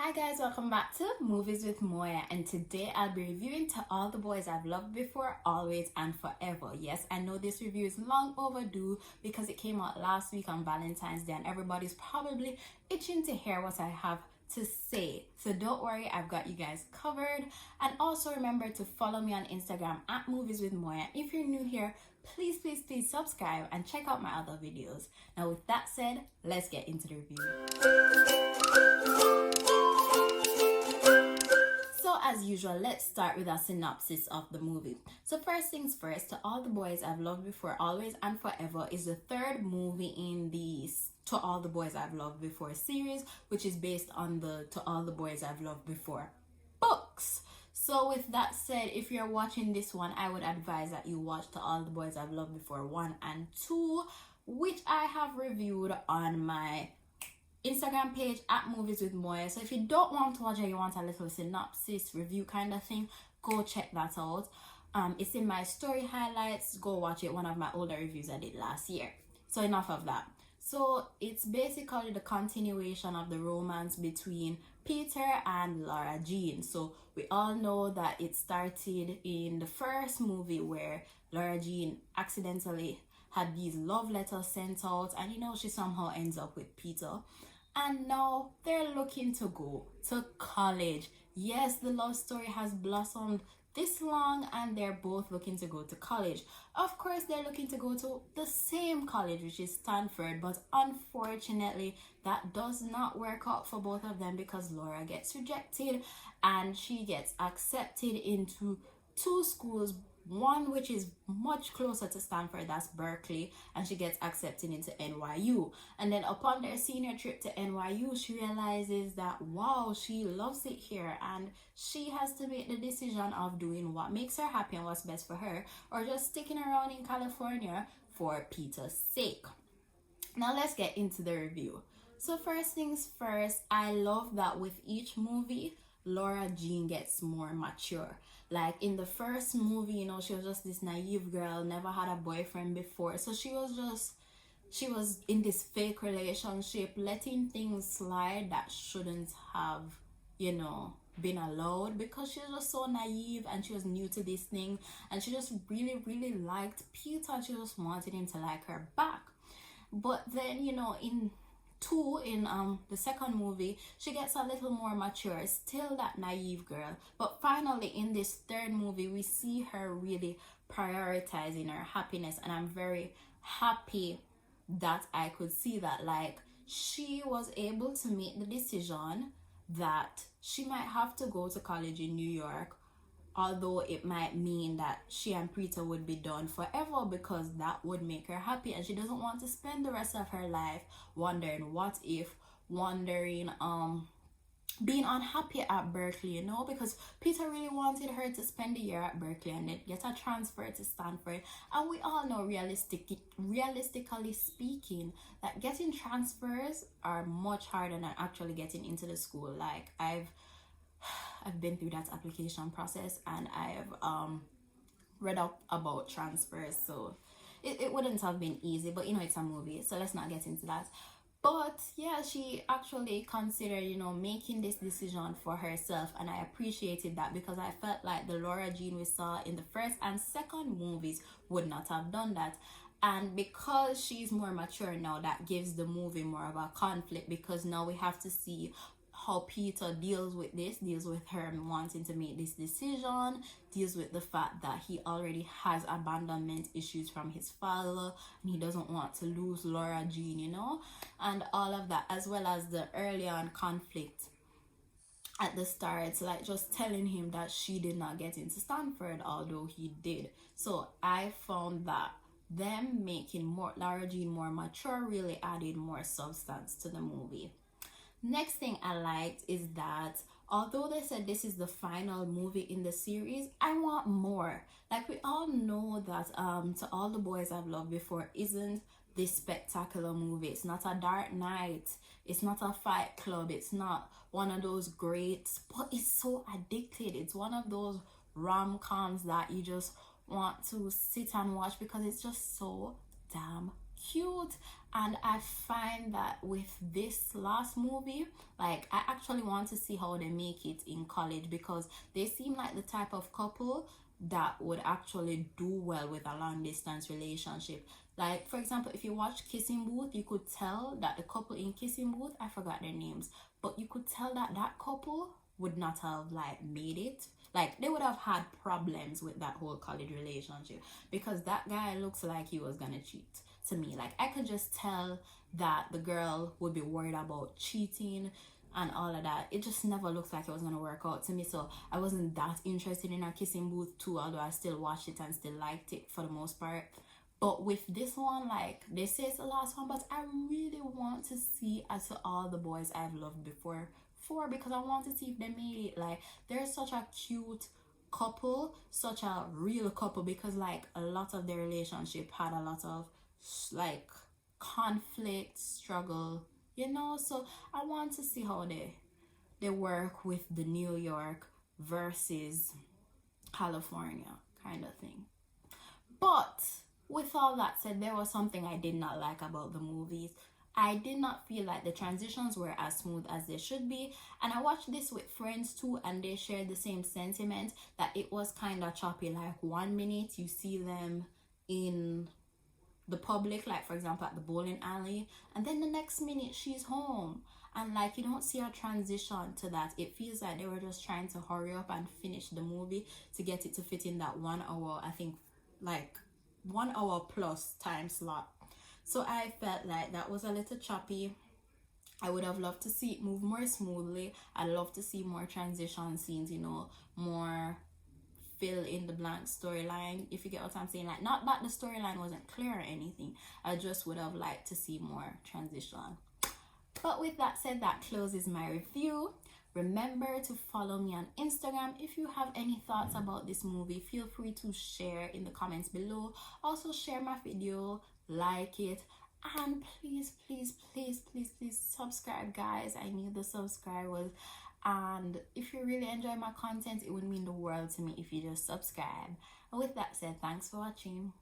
Hi guys, welcome back to Movies with Moya, and today I'll be reviewing To All the Boys I've Loved Before, Always and Forever. Yes, I know this review is long overdue because it came out last week on Valentine's Day and everybody's probably itching to hear what I have to say. So don't worry, I've got you guys covered. And also remember to follow me on Instagram at Movies with Moya. If you're new here, please subscribe and check out my other videos. Now with that said, let's get into the review. So as usual, let's start with a synopsis of the movie. So first things first, To All the Boys I've Loved Before, Always and Forever is the third movie in the To All the Boys I've Loved Before series, which is based on the To All the Boys I've Loved Before books. So with that said, if you're watching this one, I would advise that you watch To All the Boys I've Loved Before 1 and 2, which I have reviewed on my Instagram page at Movies with Moya. So if you don't want to watch it, you want a little synopsis review kind of thing, go check that out. It's in my story highlights. Go watch it. One of my older reviews I did last year. So enough of that. So it's basically the continuation of the romance between Peter and Lara Jean. So we all know that it started in the first movie where Lara Jean accidentally had these love letters sent out, and she somehow ends up with Peter. And now they're looking to go to college. Yes, the love story has blossomed this long and they're both looking to go to college. Of course, they're looking to go to the same college, which is Stanford, but unfortunately, that does not work out for both of them because Laura gets rejected and she gets accepted into two schools. One which is much closer to Stanford, that's Berkeley, and she gets accepted into NYU. And then upon their senior trip to NYU, she realizes that wow, she loves it here and she has to make the decision of doing what makes her happy and what's best for her, or just sticking around in California for Peter's sake. Now let's get into the review. So first things first, I love that with each movie, Lara Jean gets more mature. Like in the first movie, she was just this naive girl, never had a boyfriend before. So she was in this fake relationship, letting things slide that shouldn't have, been allowed, because she was just so naive and she was new to this thing. And she just really liked Peter. She just wanted him to like her back. But then, in the second movie, she gets a little more mature, still that naive girl, but finally in this third movie we see her really prioritizing her happiness, and I'm very happy that I could see that. Like, she was able to make the decision that she might have to go to college in New York, although it might mean that she and Peter would be done forever, because that would make her happy, and she doesn't want to spend the rest of her life wondering what if, being unhappy at Berkeley, because Peter really wanted her to spend a year at Berkeley and then get a transfer to Stanford. And we all know, realistically speaking, that getting transfers are much harder than actually getting into the school. Like, I've been through that application process and I've read up about transfers, so it wouldn't have been easy, but it's a movie, so let's not get into that. But yeah, she actually considered making this decision for herself, and I appreciated that, because I felt like the Lara Jean we saw in the first and second movies would not have done that. And because she's more mature now, that gives the movie more of a conflict, because now we have to see how Peter deals with her wanting to make this decision, deals with the fact that he already has abandonment issues from his father and he doesn't want to lose Lara Jean, and all of that, as well as the early on conflict at the start, like just telling him that she did not get into Stanford, although he did. So I found that them making Lara Jean more mature really added more substance to the movie. Next thing I liked is that although they said this is the final movie in the series, I want more. Like, we all know that To All the Boys I've Loved Before isn't this spectacular movie. It's not a Dark Knight, it's not a Fight Club, it's not one of those greats, but it's so addicted. It's one of those rom-coms that you just want to sit and watch because it's just so damn cute. And I find that with this last movie, like, I actually want to see how they make it in college, because they seem like the type of couple that would actually do well with a long distance relationship. Like, for example, if you watch Kissing Booth, you could tell that the couple in Kissing Booth, I forgot their names, but you could tell that that couple would not have like made it. Like, they would have had problems with that whole college relationship, because that guy looks like he was gonna cheat to me. Like, I could just tell that the girl would be worried about cheating and all of that. It just never looks like it was gonna work out to me, so I wasn't that interested in a Kissing Booth 2, although I still watched it and still liked it for the most part. But with this one, like, they say it's the last one, but I really want to see As to All the Boys I've Loved Before 4, because I want to see if they made it. Like, they're such a cute couple, such a real couple, because like a lot of their relationship had a lot of like conflict, struggle, you know. So I want to see how they work with the New York versus California kind of thing. But with all that said, there was something I did not like about the movies. I did not feel like the transitions were as smooth as they should be. And I watched this with friends too, and they shared the same sentiment, that it was kind of choppy. Like, 1 minute you see them in the public, like for example at the bowling alley, and then the next minute she's home. And like, you don't see a transition to that. It feels like they were just trying to hurry up and finish the movie to get it to fit in that 1 hour, I think like 1 hour plus time slot. So I felt like that was a little choppy. I would have loved to see it move more smoothly. I'd love to see more transition scenes, you know, more fill in the blank storyline, if you get what I'm saying. Like, not that the storyline wasn't clear or anything, I just would have liked to see more transition. But with that said, that closes my review. Remember to follow me on Instagram. If you have any thoughts about this movie, feel free to share in the comments below. Also share my video, like it, and please subscribe, guys. I need the subscribers. And if you really enjoy my content, it would mean the world to me if you just subscribe. And with that said, thanks for watching.